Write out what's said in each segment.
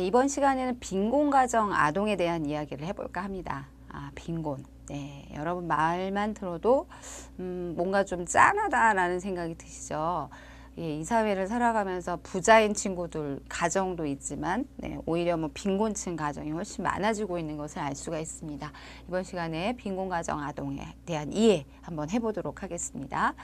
네, 이번 시간에는 빈곤 가정 아동에 대한 이야기를 해볼까 합니다. 빈곤. 네, 여러분 말만 들어도 뭔가 좀 짠하다라는 생각이 드시죠? 예, 이 사회를 살아가면서 부자인 친구들 가정도 있지만 오히려 빈곤층 가정이 훨씬 많아지고 있는 것을 알 수가 있습니다. 이번 시간에 빈곤 가정 아동에 대한 이해 한번 해보도록 하겠습니다.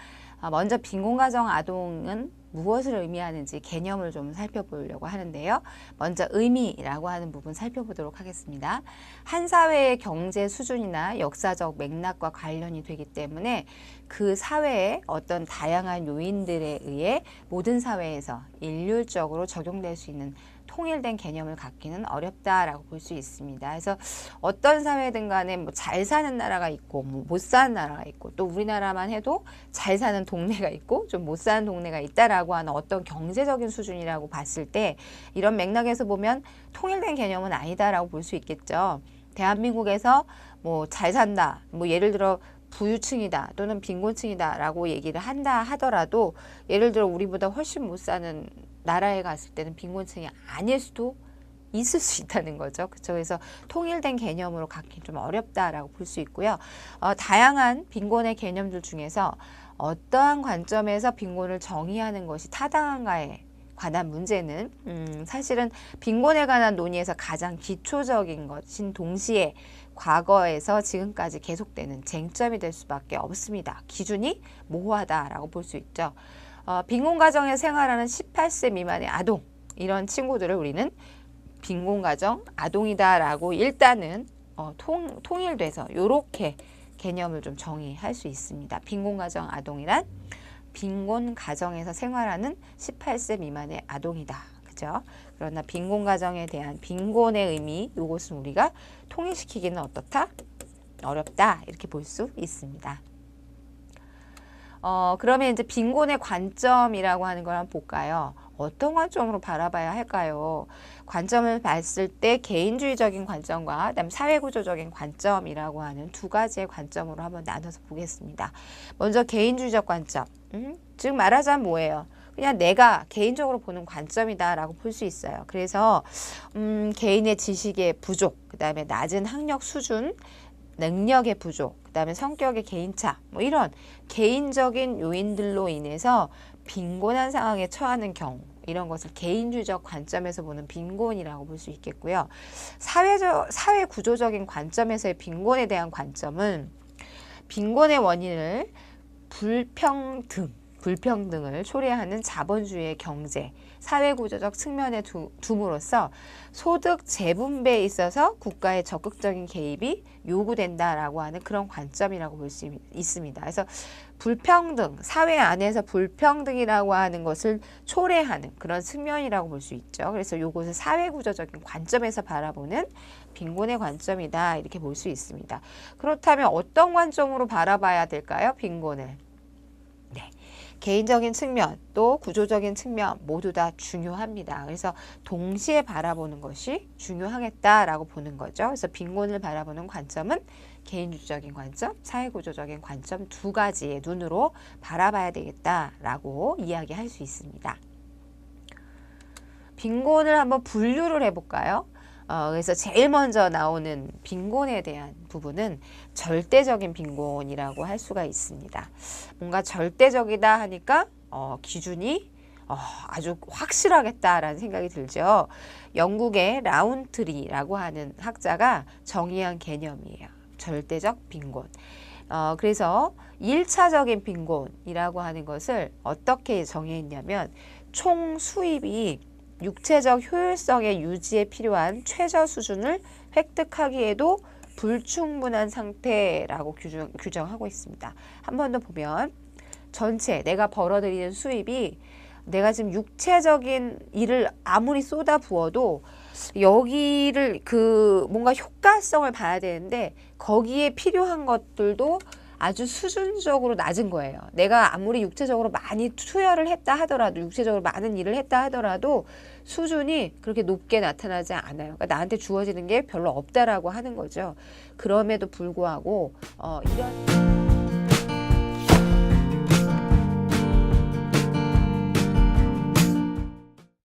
먼저 빈곤 가정 아동은 무엇을 의미하는지 개념을 좀 살펴보려고 하는데요. 먼저 의미라고 하는 부분 살펴보도록 하겠습니다. 한 사회의 경제 수준이나 역사적 맥락과 관련이 되기 때문에 그 사회의 어떤 다양한 요인들에 의해 모든 사회에서 일률적으로 적용될 수 있는 통일된 개념을 갖기는 어렵다라고 볼 수 있습니다. 그래서 어떤 사회든 간에 잘 사는 나라가 있고 못 사는 나라가 있고 또 우리나라만 해도 잘 사는 동네가 있고 좀 못 사는 동네가 있다라고 하는 어떤 경제적인 수준이라고 봤을 때 이런 맥락에서 보면 통일된 개념은 아니다라고 볼 수 있겠죠. 대한민국에서 잘 산다, 예를 들어 부유층이다 또는 빈곤층이다 라고 얘기를 한다 하더라도 예를 들어 우리보다 훨씬 못 사는 나라에 갔을 때는 빈곤층이 아닐 수도 있을 수 있다는 거죠. 그렇죠? 그래서 통일된 개념으로 갖기 좀 어렵다라고 볼 수 있고요. 다양한 빈곤의 개념들 중에서 어떠한 관점에서 빈곤을 정의하는 것이 타당한가에 관한 문제는 사실은 빈곤에 관한 논의에서 가장 기초적인 것인 동시에 과거에서 지금까지 계속되는 쟁점이 될 수밖에 없습니다. 기준이 모호하다라고 볼 수 있죠. 빈곤 가정에 생활하는 18세 미만의 아동, 이런 친구들을 우리는 빈곤 가정 아동이다라고 일단은 통일돼서 이렇게 개념을 좀 정의할 수 있습니다. 빈곤 가정 아동이란 빈곤 가정에서 생활하는 18세 미만의 아동이다. 그죠? 그러나 빈곤 가정에 대한 빈곤의 의미, 이것은 우리가 통일시키기는 어떻다? 어렵다. 이렇게 볼 수 있습니다. 그러면 이제 빈곤의 관점이라고 하는 걸 한번 볼까요? 어떤 관점으로 바라봐야 할까요? 관점을 봤을 때 개인주의적인 관점과 그다음에 사회구조적인 관점이라고 하는 두 가지의 관점으로 한번 나눠서 보겠습니다. 먼저 개인주의적 관점. 즉 말하자면 뭐예요? 그냥 내가 개인적으로 보는 관점이다라고 볼 수 있어요. 그래서 개인의 지식의 부족, 그다음에 낮은 학력 수준, 능력의 부족, 그다음에 성격의 개인차, 이런 개인적인 요인들로 인해서 빈곤한 상황에 처하는 경우, 이런 것을 개인주의적 관점에서 보는 빈곤이라고 볼 수 있겠고요. 사회 구조적인 관점에서의 빈곤에 대한 관점은 빈곤의 원인을 불평등을 초래하는 자본주의의 경제, 사회구조적 측면에 둠으로써 소득 재분배에 있어서 국가의 적극적인 개입이 요구된다라고 하는 그런 관점이라고 볼 수 있습니다. 그래서 불평등, 사회 안에서 불평등이라고 하는 것을 초래하는 그런 측면이라고 볼 수 있죠. 그래서 이것을 사회구조적인 관점에서 바라보는 빈곤의 관점이다, 이렇게 볼 수 있습니다. 그렇다면 어떤 관점으로 바라봐야 될까요? 빈곤을. 개인적인 측면 또 구조적인 측면 모두 다 중요합니다. 그래서 동시에 바라보는 것이 중요하겠다라고 보는 거죠. 그래서 빈곤을 바라보는 관점은 개인주의적인 관점, 사회구조적인 관점 두 가지의 눈으로 바라봐야 되겠다라고 이야기할 수 있습니다. 빈곤을 한번 분류를 해볼까요? 그래서 제일 먼저 나오는 빈곤에 대한 부분은 절대적인 빈곤이라고 할 수가 있습니다. 뭔가 절대적이다 하니까 기준이 아주 확실하겠다라는 생각이 들죠. 영국의 라운트리라고 하는 학자가 정의한 개념이에요. 절대적 빈곤. 그래서 1차적인 빈곤이라고 하는 것을 어떻게 정의했냐면 총 수입이 육체적 효율성의 유지에 필요한 최저 수준을 획득하기에도 불충분한 상태라고 규정하고 있습니다. 한 번 더 보면 전체 내가 벌어들이는 수입이 내가 지금 육체적인 일을 아무리 쏟아 부어도 여기를 뭔가 효과성을 봐야 되는데 거기에 필요한 것들도 아주 수준적으로 낮은 거예요. 내가 아무리 육체적으로 많이 투여를 했다 하더라도 육체적으로 많은 일을 했다 하더라도 수준이 그렇게 높게 나타나지 않아요. 그러니까 나한테 주어지는 게 별로 없다라고 하는 거죠. 그럼에도 불구하고 이런